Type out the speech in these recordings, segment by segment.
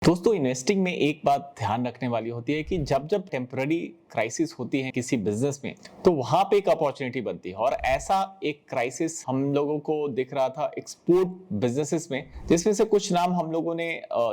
दोस्तों इन्वेस्टिंग में एक बात ध्यान रखने वाली होती है कि जब जब टेम्पररी क्राइसिस होती है किसी बिजनेस में तो वहां पे एक अपॉर्चुनिटी बनती है। और ऐसा एक क्राइसिस हम लोगों को दिख रहा था एक्सपोर्ट बिजनेसेस में, जिसमें से कुछ नाम हम लोगों ने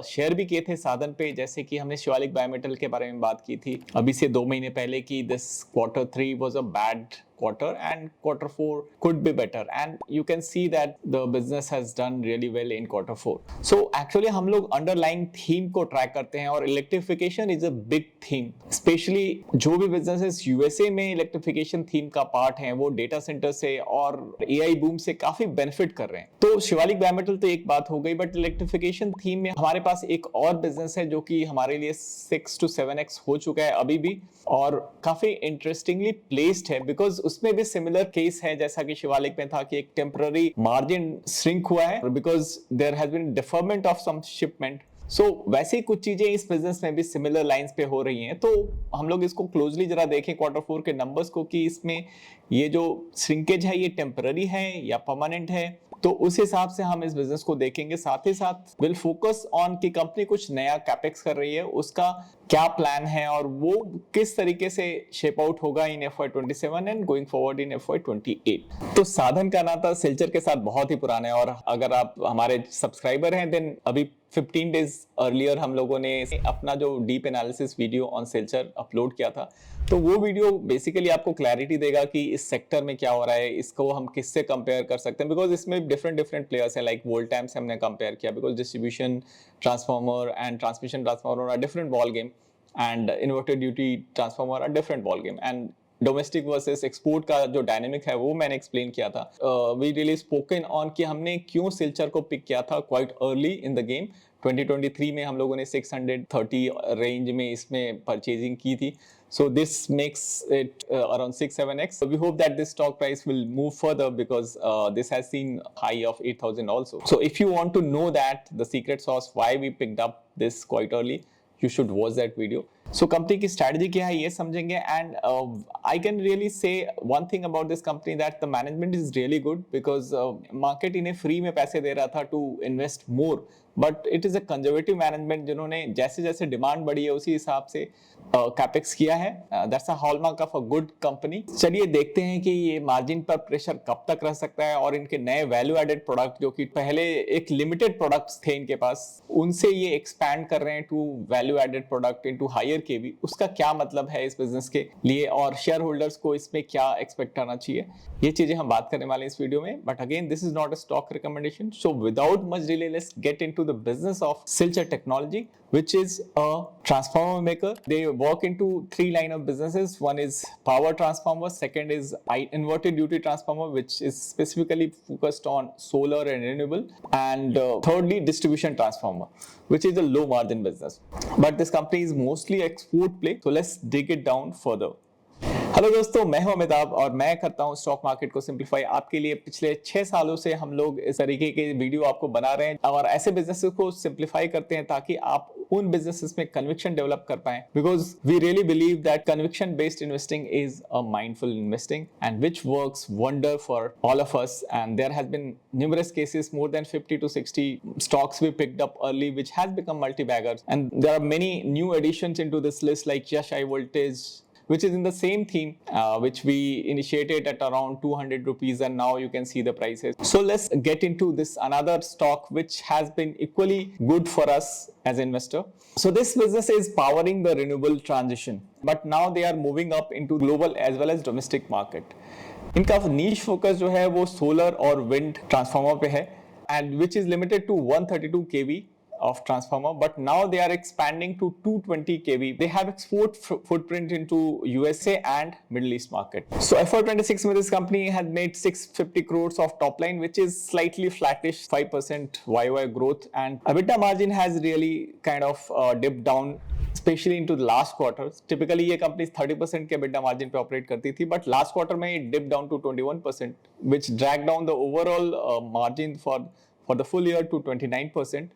शेयर भी किए थे साधन पे। जैसे कि हमने शिवालिक बायोमेटल के बारे में बात की थी अभी से 2 महीने पहले कि this Q3 was a bad quarter and Q4 could be better, and you can see that the business has done really well in Q4. So actually हम लोग underlying theme को ट्रैक करते हैं और electrification is a big theme. Specially जो भी businesses USA में electrification theme का पार्ट है वो डेटा सेंटर से और एआई बूम से काफी बेनिफिट कर रहे हैं। तो शिवालिक बायोमेटल तो एक बात हो गई, बट इलेक्ट्रिफिकेशन थीम में हमारे पास एक और बिजनेस है जो कि हमारे लिए 6 to 7x हो चुका है अभी भी, और काफी इंटरेस्टिंगली प्लेस्ड है बिकॉज उसमें भी सिमिलर केस है जैसा कि शिवालिक में था कि एक टेम्पररी मार्जिन श्रिंक हुआ है because there has been deferment of some shipment. So वैसे ही कुछ चीजें इस बिजनेस में भी सिमिलर लाइंस पे हो रही हैं। तो हम लोग इसको क्लोजली जरा देखें Q4 के नंबर्स को कि इसमें ये जो श्रिंकेज है ये टेम्पररी है या परमानेंट है। तो उस हिसाब से हम इस बिजनेस को देखेंगे। साथ ही साथ विल फोकस ऑन कि कंपनी कुछ नया कैपेक्स कर रही है, उसका क्या प्लान है और वो किस तरीके से शेप आउट होगा इन FY27 and going forward in FY28। तो साधन का नाता सिल्चर के साथ बहुत ही पुराना है, और अगर आप हमारे सब्सक्राइबर हैं देन अभी 15 डेज अर्लियर हम लोगों ने अपना जो deep analysis video on Silchar upload किया था। तो वो वीडियो बेसिकली आपको क्लैरिटी देगा कि इस सेक्टर में क्या हो रहा है, इसको हम किससे कंपेयर कर सकते हैं, बिकॉज इसमें डिफरेंट प्लेयर्स हैं। लाइक वोल्टैम से हमने कंपेयर किया because distribution transformer and transmission transformer are different ball game and inverted duty transformer are different ball game. And domestic versus export का जो डायनेमिक है वो मैंने एक्सप्लेन किया था। वी रियली स्पोकन ऑन कि हमने क्यों सिल्चर को पिक किया था quite early in the game. 2023 में हम लोगों ने 630 रेंज में इसमें परचेजिंग की थी। So this makes it around 6-7x. So we hope that this stock price will move further because this has seen high of 8,000 also. So if you want to know that the secret sauce why we picked up this quite early, you should watch that video. So company की strategy क्या है ये समझेंगे। And I can really say one thing about this company that the management is really good because market इन्हें free में पैसे दे रहा था to invest more, but it is a conservative management जिन्होंने जैसे जैसे डिमांड बढ़ी है उसी हिसाब से कैपेक्स किया है। That's a hallmark of a good company. चलिए देखते हैं कि ये मार्जिन पर प्रेशर कब तक रह सकता है और इनके नए वैल्यू एडेड प्रोडक्ट जो कि पहले एक लिमिटेड प्रोडक्ट्स थे इनके पास, उनसे ये एक्सपैंड कर रहे हैं to value added product into higher KV. उसका क्या मतलब है इस बिजनेस के लिए और शेयर होल्डर्स को इसमें क्या एक्सपेक्ट करना चाहिए, ये चीजें हम बात करने वाले हैं इस वीडियो में। But again this is not a stock recommendation, so without much delay let's get into the business of Silchar Technology, which is a transformer maker. They work into 3 line of businesses. One is power transformer, second is inverted duty transformer, which is specifically focused on solar and renewable, and thirdly distribution transformer, which is a low margin business. But this company is mostly export play, so let's dig it down further. Hello दोस्तों, मैं हूं अमिताभ और मैं करता हूं stock market को simplify आपके लिए। पिछले 6 सालों से हम लोग इस तरीके के वीडियो आपको बना रहे हैं और ऐसे बिजनेसेस को सिंप्लीफाई करते हैं ताकि आप उन बिजनेसेस में कन्विक्शन डेवलप कर पाएं, because we really believe that conviction based investing is a mindful investing and which works wonder for all of us. And there has been numerous cases, more than 50 to 60 stocks we picked up early which has become multi-baggers, and there are many new additions into this list like Yash High Voltage, which is in the same theme, which we initiated at around 200 rupees, and now you can see the prices. So let's get into this another stock which has been equally good for us as investor. So this business is powering the renewable transition, but now they are moving up into global as well as domestic market. इनका niche focus जो है वो solar और wind transformer पे है, and which is limited to 132 kV of transformer, but now they are expanding to 220 kV. They have export footprint into USA and Middle East market. So FY26 में this company had made 650 crores of top line, which is slightly flattish, 5% YY growth, and EBITDA margin has really kind of dipped down, especially into the last quarter. Typically ये company 30% के EBITDA margin पे operate करती थी, but last quarter में it dipped down to 21%, which dragged down the overall margin for for the full year to 29%,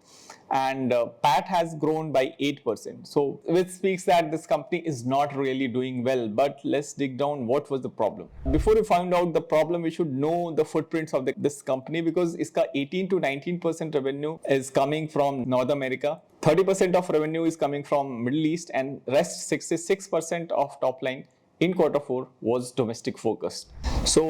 and PAT has grown by 8%. So which speaks that this company is not really doing well. But let's dig down what was the problem. Before we find out the problem, we should know the footprints of this company, because iska 18 to 19% revenue is coming from North America, 30% of revenue is coming from Middle East, and rest 66% of top line in Q4 was domestic focused. So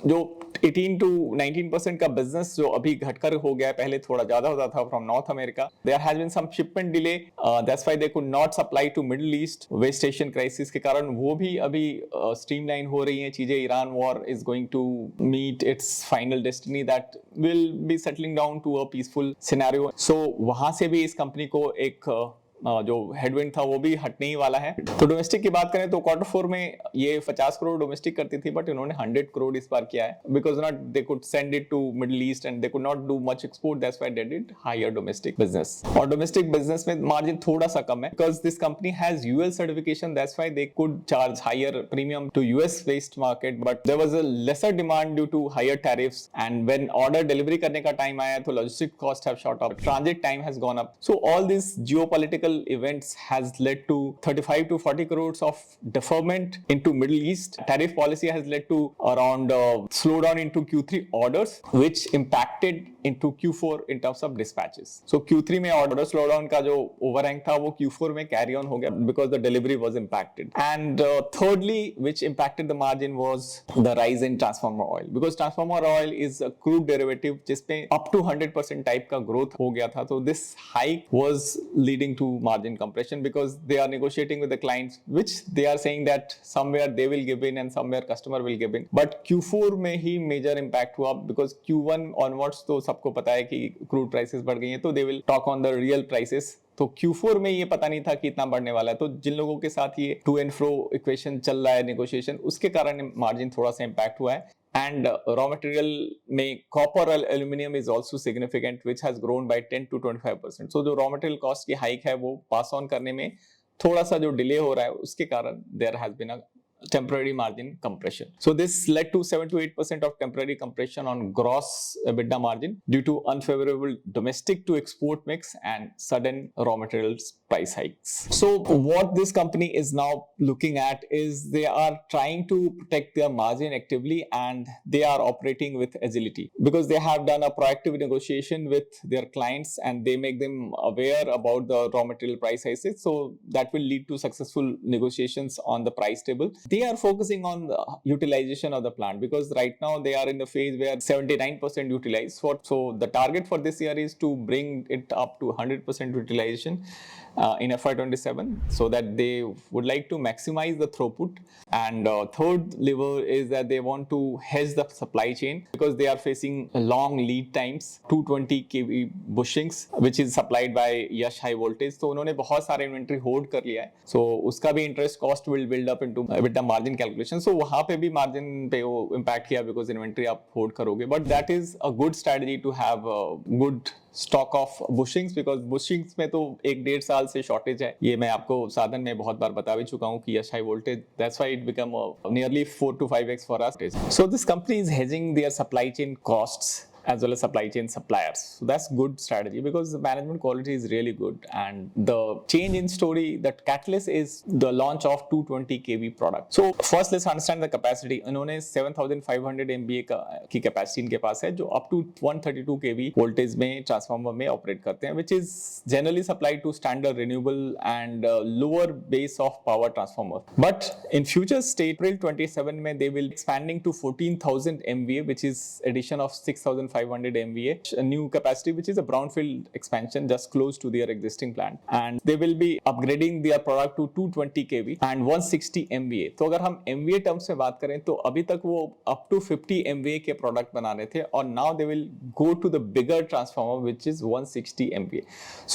जो 18 to 19% का business जो अभी घटकर हो गया है, पहले थोड़ा ज्यादा होता था from North America. There has been some shipment delay. That's why they could not supply to Middle East. West Asian crisis के कारण वो भी अभी streamline हो रही हैं चीजें. Iran war is going to meet its final destiny that will be settling down to a peaceful scenario. So वहां से भी इस कंपनी को एक जो हेडविंड था वो भी हटने ही वाला है. तो डोमेस्टिक की बात करें तो Q4 में ये 50 करोड़ डोमेस्टिक करती थी, बट इन्होंने 100 करोड़ इस बार किया है, because not they could send it to Middle East and they could not do much export. That's why they did higher domestic business. और डोमेस्टिक बिजनेस में मार्जिन थोड़ा सा कम है, because this company has UL certification. That's why they could charge higher premium to US based market, but there was a lesser demand due to higher tariffs, and when order delivery करने का time आया तो logistic cost have shot up, transit time has gone up. So all this geopolitical events has led to 35 to 40 crores of deferment into Middle East. Tariff policy has led to around slowdown into Q3 orders, which impacted into Q4 in terms of dispatches. So Q3 में order slowdown का जो overhang था वो Q4 में carry on हो गया because the delivery was impacted. And thirdly, which impacted the margin was the rise in transformer oil, because transformer oil is a crude derivative जिसपे up to 100% type का growth हो गया था. So this hike was leading to margin compression, because they are negotiating with the clients, which they are saying that somewhere they will give in and somewhere customer will give in. But Q4 में ही major impact हुआ, because Q1 onwards तो सबको पता है कि crude prices बढ़ गई हैं, तो they will talk on the real prices. तो Q4 में ये पता नहीं था कि इतना बढ़ने वाला है. तो जिन लोगों के साथ ये टू एंड फ्रो इक्वेशन चल रहा है नेगोशिएशन, उसके कारण मार्जिन थोड़ा सा इम्पैक्ट हुआ है. And raw material में copper और aluminum is also significant, which has grown by 10 to 25%. So जो raw material cost की hike है वो pass on करने में थोड़ा सा जो delay हो रहा है, उसके कारण there has been a temporary margin compression. So this led to 7 to 8% of temporary compression on gross EBITDA margin due to unfavorable domestic to export mix and sudden raw materials price hikes. So what this company is now looking at is they are trying to protect their margin actively, and they are operating with agility, because they have done a proactive negotiation with their clients and they make them aware about the raw material price hikes. So that will lead to successful negotiations on the price table. They are focusing on the utilization of the plant, because right now they are in the phase where 79% utilized. So the target for this year is to bring it up to 100% utilization in FY27, so that they would like to maximize the throughput. And third lever is that they want to hedge the supply chain, because they are facing long lead times, 220 kV bushings, which is supplied by Yash High Voltage. So उन्होंने बहुत सारे inventory hold कर लिया है. So उसका भी interest cost will build up into EBITDA margin calculation. So वहां पे भी मार्जिन पे वो इम्पैक्ट किया, बिकॉज इन्वेंट्री आप होल्ड करोगे. But that is a good strategy to have good stock of bushings, because bushings में तो 1-1.5 साल से शॉर्टेज है. ये मैं आपको साधन में बहुत बार बता भी चुका हूँ कि Yash high voltage, that's why it become nearly 4 to 5x for us. So this company is hedging their supply chain costs as well as supply chain suppliers. So that's good strategy, because the management quality is really good. And the change in story, that catalyst is the launch of 220 kV product. So first let's understand the capacity. इन्होंने 7500 MVA की capacity इनके पास है, जो up to 132 kV voltage में transformer में operate करते हैं, which is generally supplied to standard renewable and lower base of power transformer. But in future state, April 27 में they will expanding to 14,000 MVA, which is addition of 6,500 MVA, a new capacity, which is a brownfield expansion just close to their existing plant. And they will be upgrading their product to 220 kV and 160 MVA. तो अगर हम MVA terms में बात करें तो अभी तक वो up to 50 MVA के प्रोडक्ट बना रहे थे, और now they will go to the bigger transformer, which is 160 MVA.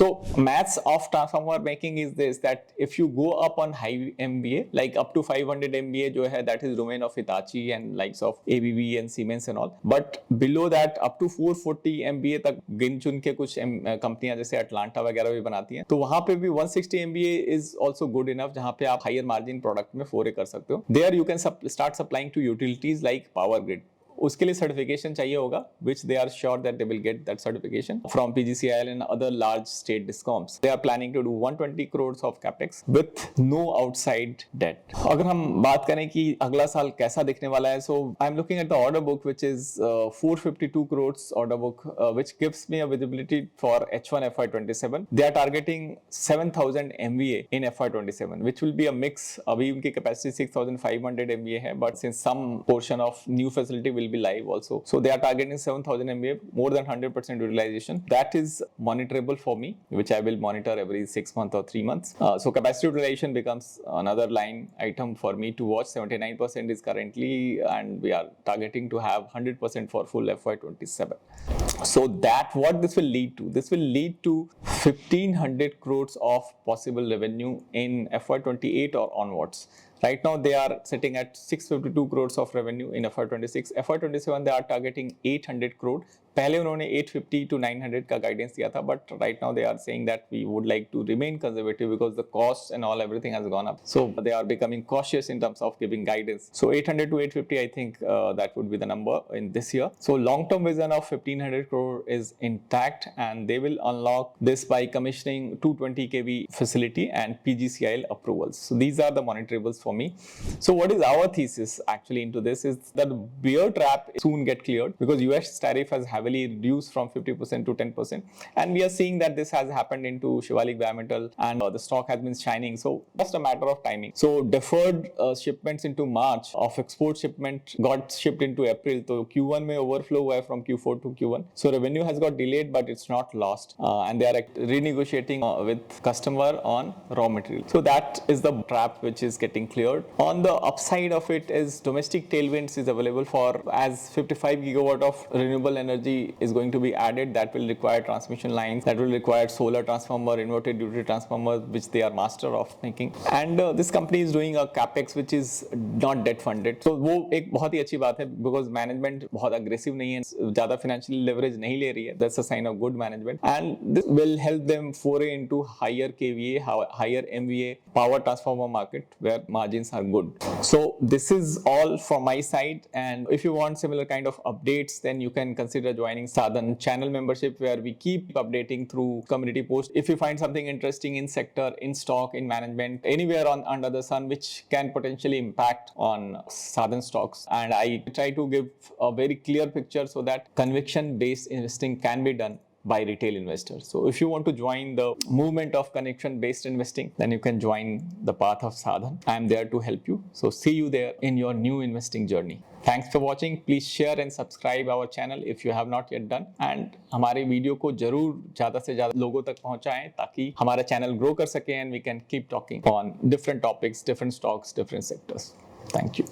So maths of transformer making is this, that if you go up on high MVA, like up to 500 MVA जो है, that is domain of Hitachi and likes of ABB and Siemens and all. But below that up to 440 MVA तक गिन चुन के कुछ कंपनियां जैसे Atlanta वगैरह भी बनाती हैं, तो वहां पे भी 160 MVA is also good enough, जहां पे आप हायर मार्जिन प्रोडक्ट में फोरे कर सकते हो. There you can start supplying to utilities like power grid. उसके लिए सर्टिफिकेशन चाहिए होगा, which they are sure that they will get that certification from PGCIL and other large state discoms. They are planning to do 120 crores of capex with no outside debt. अगर हम बात करें कि अगला साल कैसा दिखने वाला है, so I'm looking at the order book which is 452 crores order book, which gives me a visibility for H1 FY27. They are targeting 7,000 MVA in FY27, which will be a mix. अभी उनकी capacity 6,500 MVA है, but since some portion of new facility will be live also, so they are targeting 7,000 MVA, more than 100% utilization. That is monitorable for me, which I will monitor every 6 months or 3 months. So capacity utilization becomes another line item for me to watch. 79% is currently, and we are targeting to have 100% for full FY27. So that what this will lead to? This will lead to 1,500 crores of possible revenue in FY28 or onwards. Right now they are sitting at 652 crores of revenue in FY26. FY27 they are targeting 800 crore. पहले उन्होंने 850 to 900 का guidance दिया था, but right now they are saying that we would like to remain conservative because the cost and all everything has gone up, so they are becoming cautious in terms of giving guidance. So 800 to 850 I think that would be the number in this year. So long term vision of 1,500 crore is intact, and they will unlock this by commissioning 220 kV facility and PGCIL approvals. So these are the monitorables for me. So what is our thesis actually into this is that the bear trap soon get cleared, because US tariff has heavily reduced from 50% to 10%, and we are seeing that this has happened into Shivalik Bimetal, and the stock has been shining. So just a matter of timing. So deferred shipments into March of export shipment got shipped into April, so Q1 में overflow हुआ है from Q4 to Q1. So revenue has got delayed, but it's not lost, and they are renegotiating with customer on raw material. So that is the trap which is getting cleared. On the upside of it is domestic tailwinds is available for, as 55 gigawatt of renewable energy is going to be added. That will require transmission lines, that will require solar transformer, inverted duty transformer, which they are master of making. And this company is doing a capex which is not debt funded. So वो एक बहुत ही अच्छी बात है, because management बहुत aggressive नहीं है, ज़्यादा financial leverage नहीं ले रही है. That's a sign of good management, and this will help them foray into higher KVA, higher MVA power transformer market where margins are good. So this is all from my side, and if you want similar kind of updates, then you can consider joining Sadhan channel membership, where we keep updating through community posts. If you find something interesting in sector, in stock, in management, anywhere under the sun which can potentially impact on Sadhan stocks, and I try to give a very clear picture so that conviction based investing can be done by retail investors. So if you want to join the movement of conviction based investing, then you can join the path of Sadhan. I am there to help you. So see you there in your new investing journey. Thanks for watching. Please share and subscribe our channel if you have not yet done. And हमारे video को जरूर ज़्यादा से ज़्यादा लोगों तक पहुंचाएं, ताकि हमारा चैनल ग्रो कर सके, and we can keep talking on different topics, different stocks, different sectors. Thank you.